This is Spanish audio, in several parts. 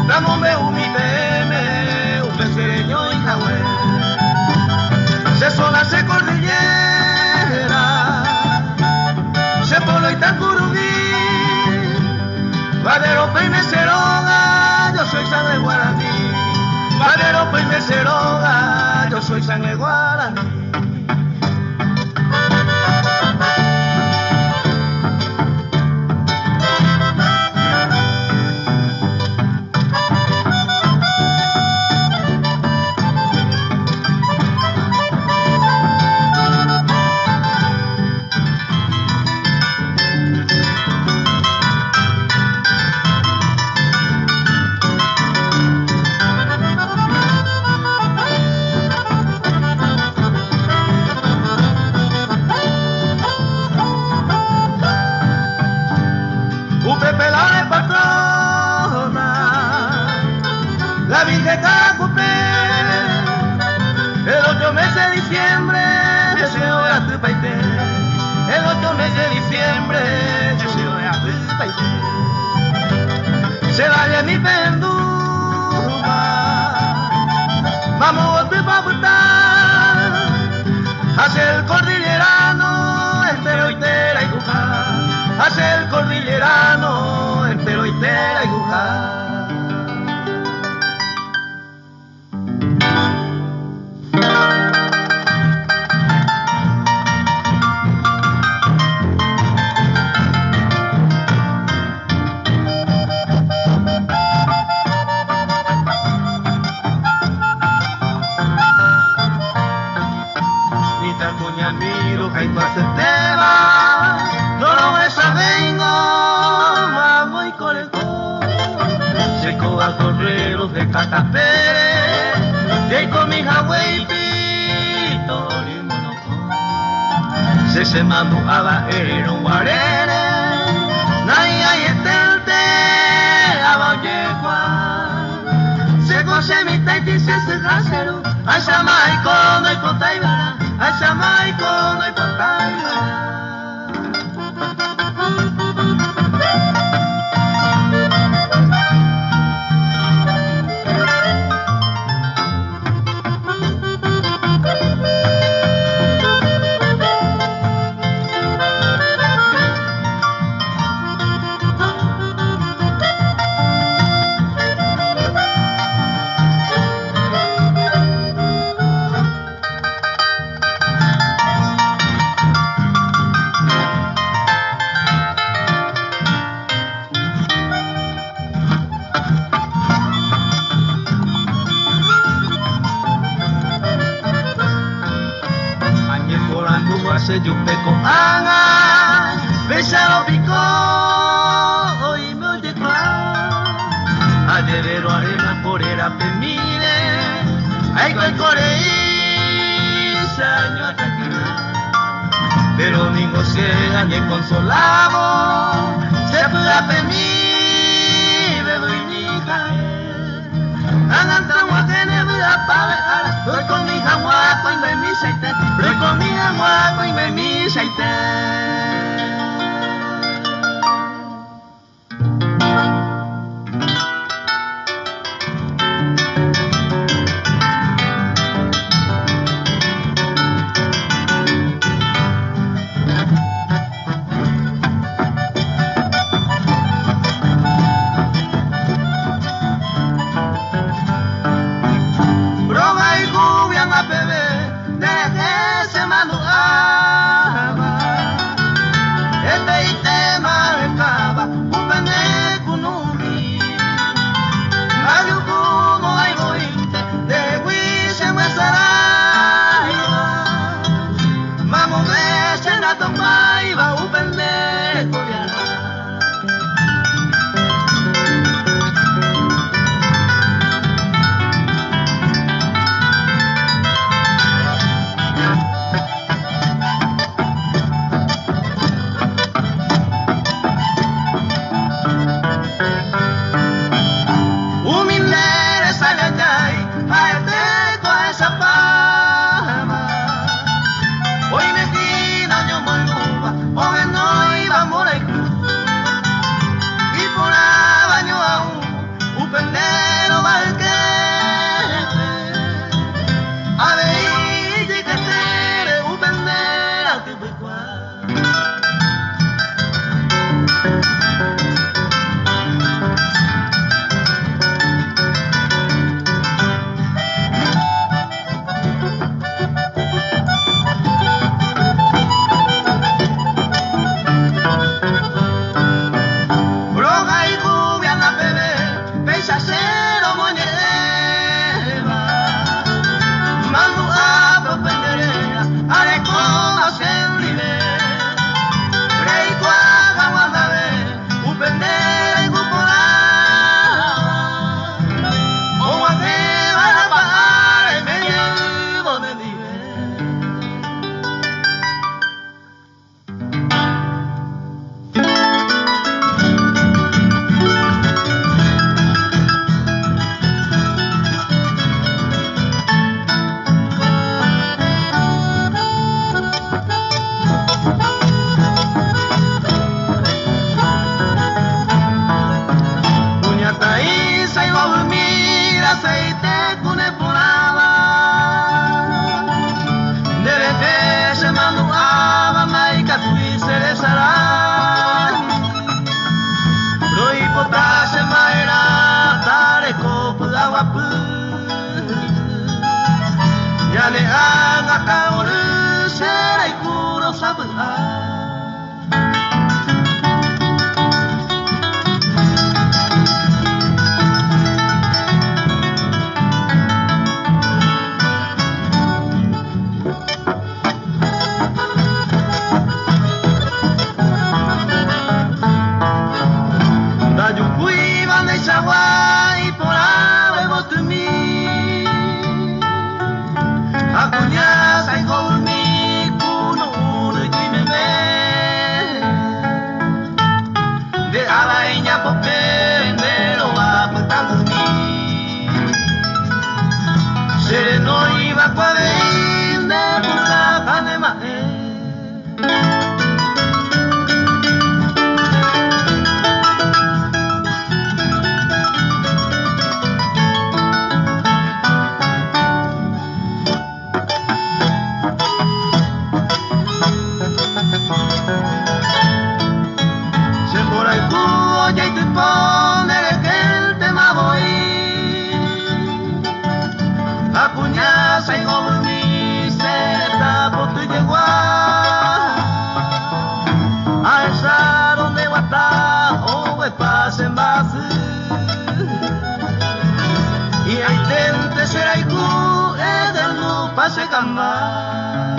Ramome umiteme, upeseño y jahue. Se sola se cordillera, se polo y tacurubí. Vadero peine seroga, yo soy sangre guaraní. Vadero peine seroga, yo soy sangre guaraní. La Virgen Cacupé, el 8 mes de diciembre, deseo a tu paite. El 8 mes de diciembre, deseo a tu paite. Se vaya mi penduma, vamos a tu paputar, hace el cordillerano, entero y tera y cujar. Hace el cordillerano, entero y tera y cujar. Miro que tú haces tema, no es vengo, vamos y colecó. Seco a correros de Catapé, de con mi jagüey pito, se mando a la guarere, naya y estente, abayegua. Seco se mi taiti se rasero, a Jamaico no hay cotaibara. A Jamaico no hay pantalla. Se yupe con anga, besalo pico, hoy me oye clan. Ayer arena por era pemire, ay con coreí, saño ataquina. Pero ningo se gañe consolado, se pueda pemir, bebo y ni cae. Andan tan guajene, vida pa' ver, voy con mi jamuaco y me misaite, voy con mi jamuaco y me misaite. Broma y lluvia a bebé, deje ese manual. acero moneda mando a propenderea are como sendile rei qua guardare un pendere in cupola o a te va a pagare me llevo de dire. Aceite con el polava debe te se manuaba maica tu y se desará lo hipotra se maera tare copo de agua ya le haga caor será y puro sabrá. Y por ahí vos te mi acuñas y con mi cuno y me ve de araña por pendero apretando mi se no iba a poder de la panema. Apuñaza y golmi se tapó tu yegua a esa donde va a estar o me pase más y hay gente será y cu del no pase camar.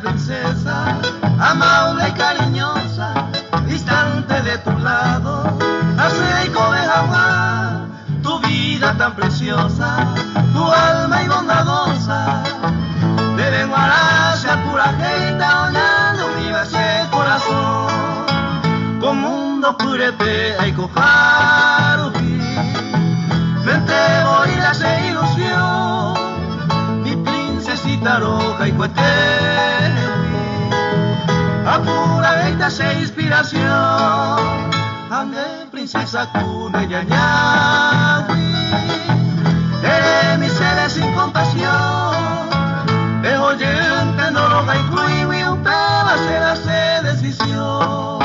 Princesa, amable y cariñosa, distante de tu lado, aceite de agua, tu vida tan preciosa, tu alma y bondadosa, deben guardarse a pura gente, donando viva ese corazón, como mundo purepe hay cojar, mente voy a hacer ilusión, mi princesita roja y cuete. Apura esta inspiración, ande princesa cuna yañagui, eres mi ser sin compasión, es oyente no roja y cruiwi, un peba se hace decisión.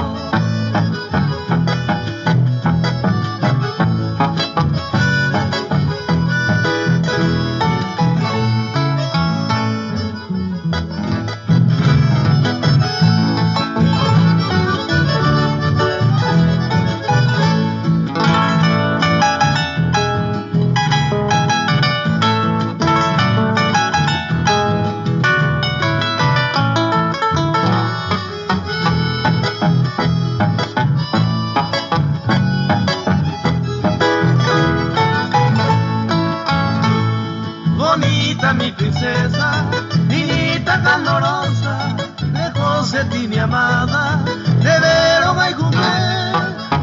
Mi princesa, niñita candorosa, lejos de ti mi amada, de veros hay comer,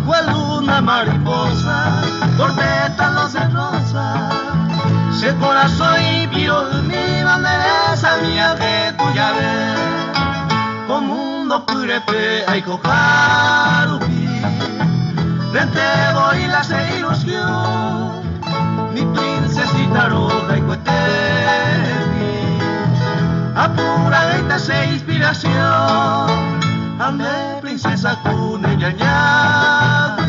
cual una mariposa, por pétalos de rosa, se corazón y piro mi banderesa mía que tu llave, como mundo purepe hay cojar upi, te voy la se ilusión, mi princesita roja y cuete. apura gaita se inspiración. Ande princesa cune ñañagui,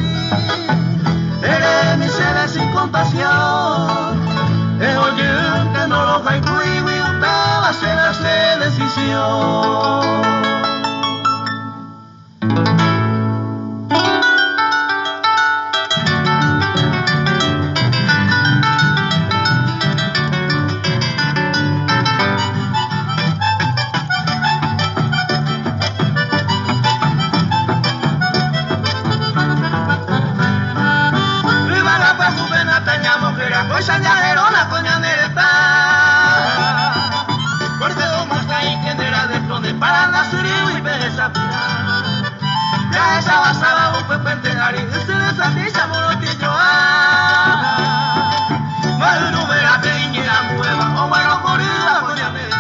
eres mi sede sin compasión. Oye que no lo hay cuigui, usted va a ser hacer decisión. Cosa viajerona coña nereta, corteo más ahí que nera de donde para la suriu y pereza pira. Ya esa basada un pepente ari, ese desatiza morotillo Maduro vera peñera mueva, o bueno corrida coña nereta.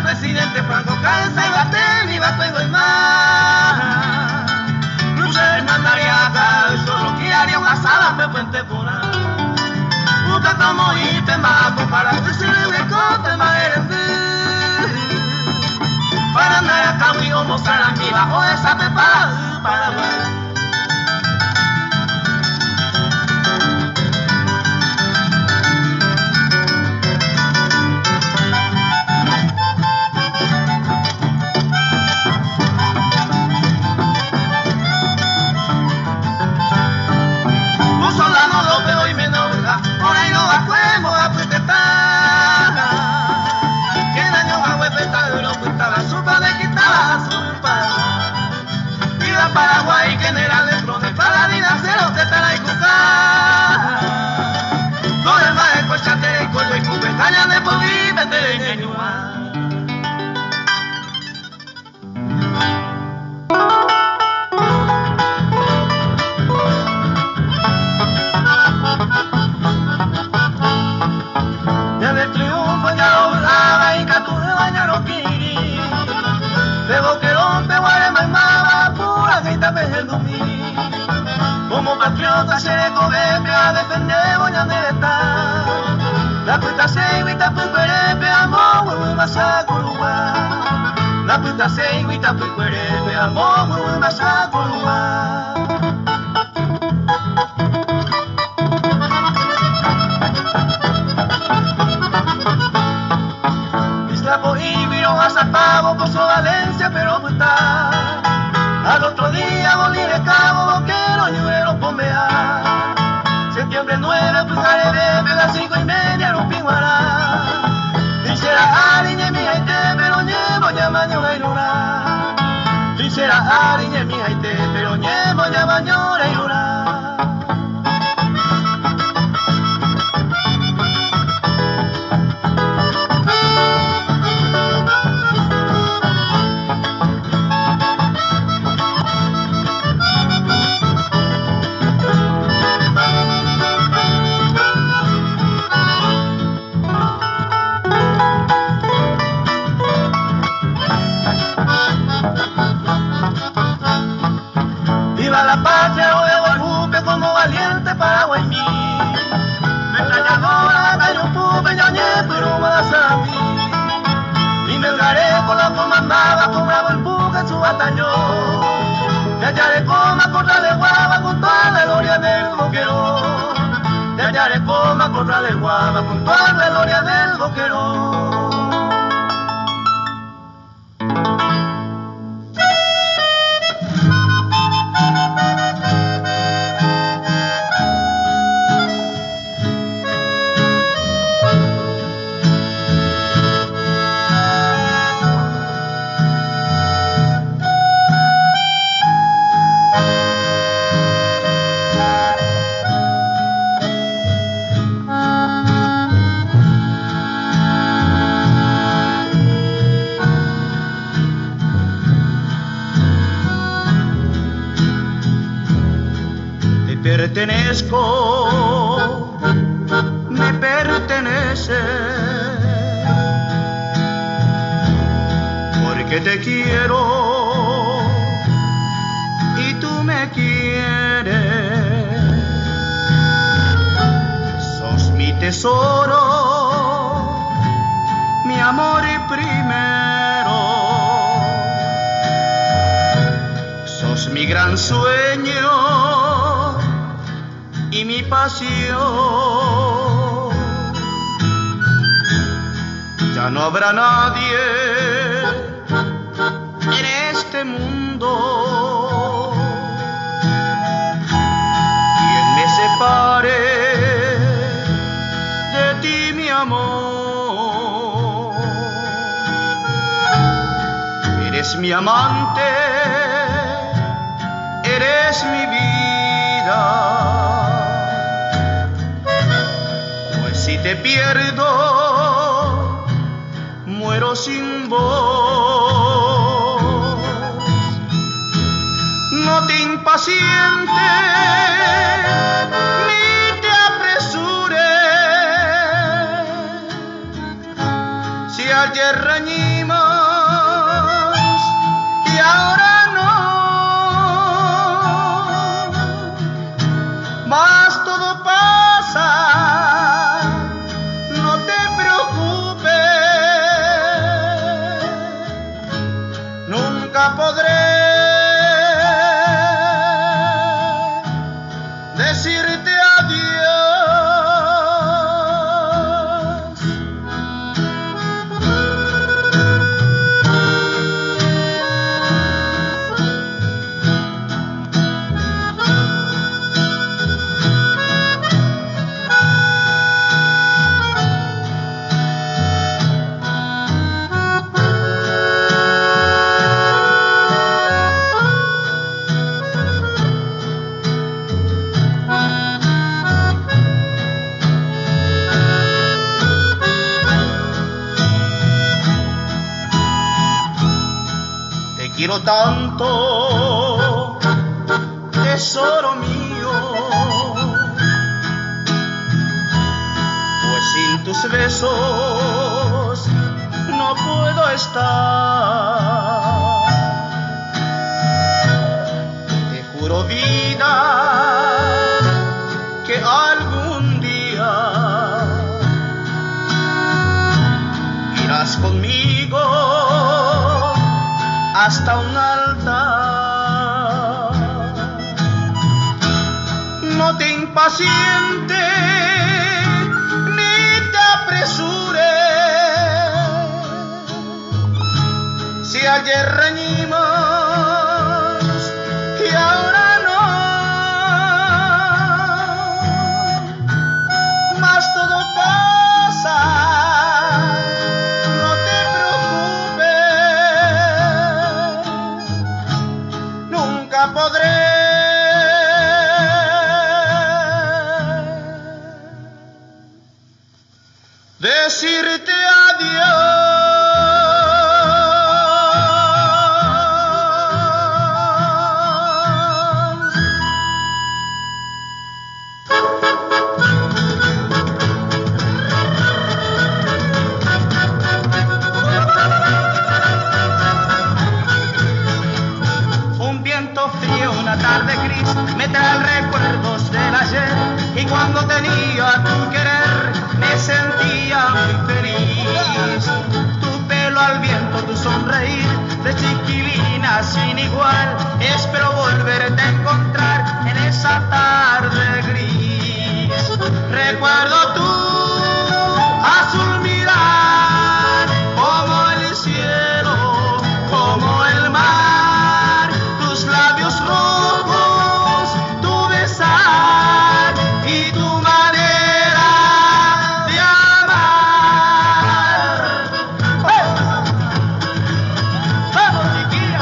Presidente Franco Calza y Batel y Bacuengo y más. Luce Hernandariaga, eso lo que haría una sala de puente por ahí. Puta como y te mato para que se le recote más para andar acá y mostrar a mi bajo esa pepa para ver. Paraguay, general de trones, para dinastero, te estará y cucar. No es más de cochate y collo y cupe, caña de podí, vete de ñuá. Ya del triunfo ya lo hablaba y catu de bañaro quiri. Luego que rompe guarema y mama. Como patriota se coge a defender Boñanereta. La puta se invita por cuerepe, amor, muy masacurua. La puta se invita por cuerepe, amor, muy masacurua. Islapo y viro a Zapavo, Pozo Valencia, pero puta. Al otro día volví de Cabo Boquero, Ñuero, Pomea. Septiembre 9, Pujaré de las 5:30, Rumpinguará. Dice la ariñe mi haite, pero llevo ya mañana y luna. Dice la ariñe mi haite, pero llevo ya mañana y luna. La patria luego el buque como valiente Paraguay mí. Metralladora, gallo pupe, ñañé, pero Guadasami. Y me holgaré con la comandada, con bravo el buque en su batallón. De allá de coma, contra de guava, con toda la gloria del boquero. De allá de coma, contra de guava, con toda la gloria del boquero. Me pertenezco enloquecer, porque te quiero y tú me quieres. Sos mi tesoro, mi amor primero. Sos mi gran sueño y mi pasión. Ya no habrá nadie en este mundo quien me separe de ti, mi amor. Eres mi amante, eres mi vida, pues si te pierdo, muero sin voz. No te impacientes ni te apresures, si ayer reñimos y ahora no, mas todo pasa, no te preocupes, nunca podré decirte adiós. Quiero tanto, tesoro mío, pues sin tus besos no puedo estar. Te juro, vida, que algún día irás conmigo hasta un altar. No te impacientes ni te apresures, si ayer reñimos y ahora no, mas todo pasa. Podré decirte adiós. Una tarde gris me trae recuerdos del ayer, y cuando tenía tu querer me sentía muy feliz. Tu pelo al viento, tu sonreír de chiquilina sin igual, espero volverte a encontrar en esa tarde gris. Recuerdo tu azul mirar, como el cielo, como el mar, tus labios rojos, tu besar y tu manera de amar. ¡Vamos, chiquilla!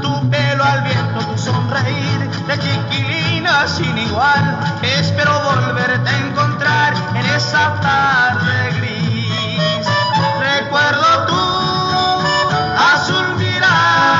Tu pelo al viento, tu sonreír de chiquilina sin igual, espero volverte a encontrar en esa tarde gris. Recuerdo tu azul mirar,